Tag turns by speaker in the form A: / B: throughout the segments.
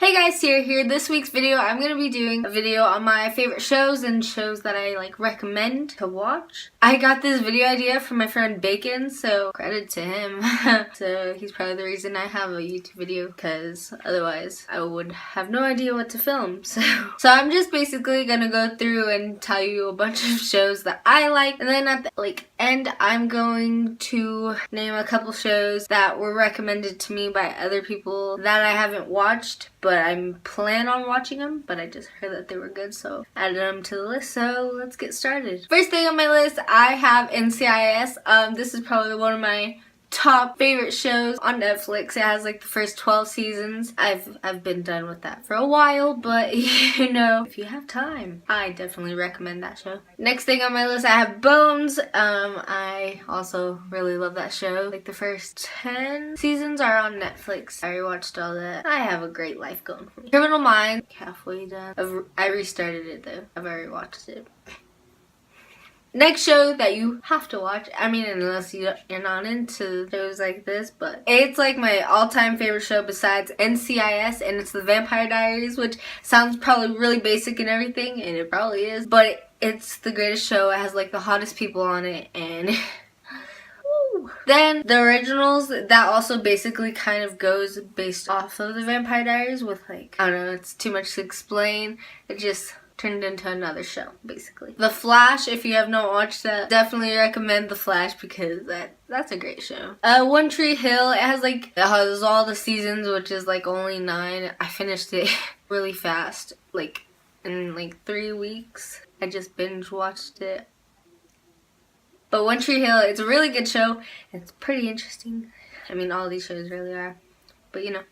A: Hey guys, Sierra here. This week's video, I'm going to be doing a video on my favorite shows and shows that I recommend to watch. I got this video idea from my friend Bacon, so credit to him. So he's probably the reason I have a YouTube video, because otherwise I would have no idea what to film. So I'm just basically going to go through and tell you a bunch of shows that I like, and then at the end I'm going to name a couple shows that were recommended to me by other people that I haven't watched, but I plan on watching them, but I just heard that they were good, so added them to the list. So let's get started. First thing on my list, I have NCIS. This is probably one of my top favorite shows on Netflix. It has the first 12 seasons. I've been done with that for a while, but you know, if you have time, I definitely recommend that show. Next thing on my list, I have Bones. I also really love that show. The first 10 seasons are on Netflix. I rewatched all that. I have a great life going for me. Criminal Minds, halfway done. I restarted it though. I've already watched it. Next show that you have to watch, I mean, unless you're not into shows like this, but it's my all-time favorite show besides NCIS, and it's The Vampire Diaries, which sounds probably really basic and everything, and it probably is, but it's the greatest show. It has the hottest people on it, and then the originals, that also basically kind of goes based off of The Vampire Diaries with I don't know, it's too much to explain. It just turned into another show, basically. The Flash, if you have not watched that, definitely recommend The Flash, because that's a great show. One Tree Hill, it has all the seasons, which is only 9. I finished it really fast, in 3 weeks. I just binge watched it. But One Tree Hill, it's a really good show. It's pretty interesting. I mean, all these shows really are, but you know,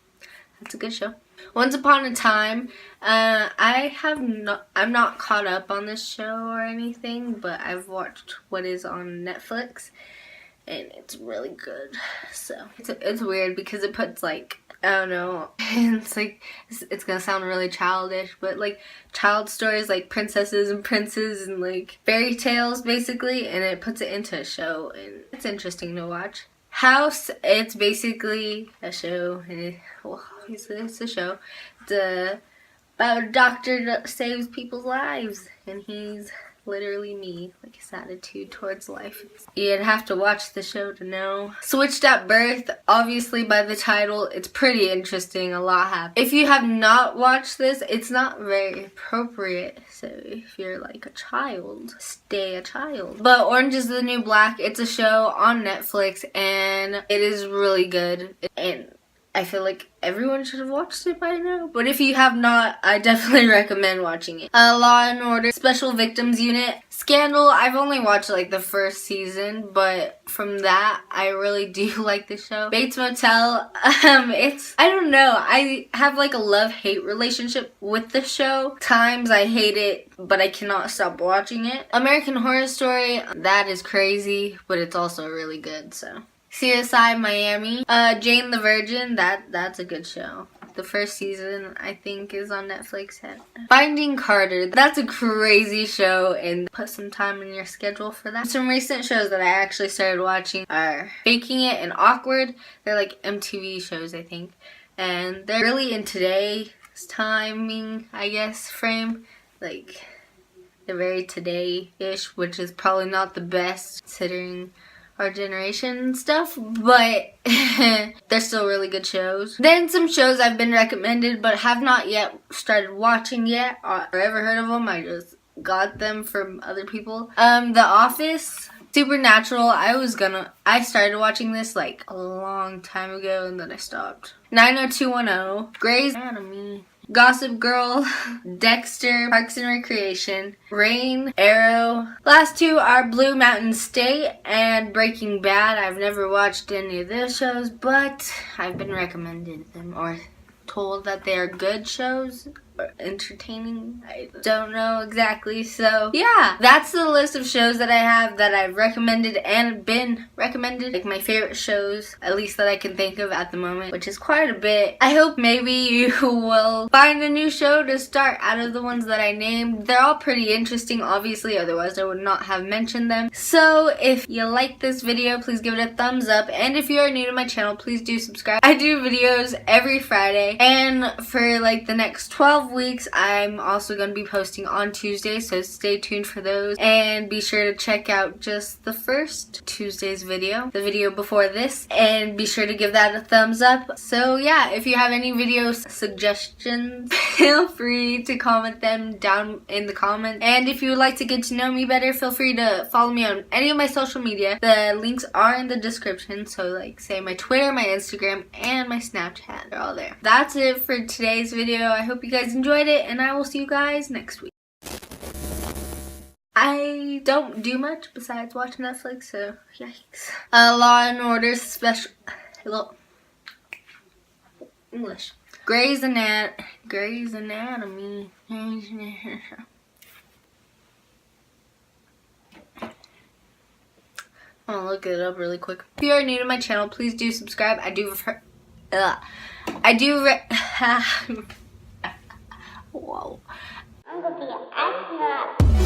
A: it's a good show. Once Upon a Time, I'm not caught up on this show or anything, but I've watched what is on Netflix, and it's really good. So it's weird because it puts I don't know, it's gonna sound really childish, but child stories like princesses and princes and fairy tales basically, and it puts it into a show, and it's interesting to watch. House, it's basically a show, and obviously it's a show. It's about a doctor that saves people's lives, and he's literally me, his attitude towards life. You'd have to watch the show to know. Switched at Birth, obviously by the title, it's pretty interesting. A lot happens. If you have not watched this, it's not very appropriate, so if you're a child, stay a child. But Orange is the New Black, it's a show on Netflix, and it is really good, and I feel everyone should have watched it by now. But if you have not, I definitely recommend watching it. Law and Order, Special Victims Unit. Scandal, I've only watched the first season, but from that, I really do like the show. Bates Motel, I don't know. I have a love-hate relationship with the show. Times I hate it, but I cannot stop watching it. American Horror Story, that is crazy, but it's also really good, so. CSI Miami, Jane the Virgin, that's a good show. The first season, I think, is on Netflix. Finding Carter, that's a crazy show, and put some time in your schedule for that. Some recent shows that I actually started watching are Faking It and Awkward. They're MTV shows, I think, and they're really in today's timing, I guess, frame. They're very today-ish, which is probably not the best considering our generation and stuff, but they're still really good shows. Then some shows I've been recommended but have not yet started watching yet or ever heard of them. I just got them from other people. The Office, Supernatural, I started watching this a long time ago, and then I stopped. 90210, Grey's Anatomy, Gossip Girl, Dexter, Parks and Recreation, Reign, Arrow. Last two are Blue Mountain State and Breaking Bad. I've never watched any of those shows, but I've been recommended them or told that they are good shows. or entertaining. I don't know exactly. So yeah, that's the list of shows that I have that I've recommended and been recommended. Like my favorite shows, at least that I can think of at the moment, which is quite a bit. I hope maybe you will find a new show to start out of the ones that I named. They're all pretty interesting, obviously, otherwise I would not have mentioned them. So if you like this video, please give it a thumbs up, and if you are new to my channel, please do subscribe. I do videos every Friday, and for like the next 12 weeks I'm also going to be posting on Tuesday, so stay tuned for those, and be sure to check out just the first Tuesday's video, the video before this, and be sure to give that a thumbs up. So yeah, if you have any video suggestions, feel free to comment them down in the comments, and if you would like to get to know me better, feel free to follow me on any of my social media. The links are in the description, so like say my Twitter, my Instagram, and my Snapchat, they're all there. That's it for today's video. I hope you guys enjoyed it, and I will see you guys next week. I don't do much besides watch Netflix, so yikes. Law and Order special... Hello. English. Grey's Anatomy. I'm gonna look it up really quick. If you are new to my channel, please do subscribe. I do Whoa. I'm gonna be an astronaut.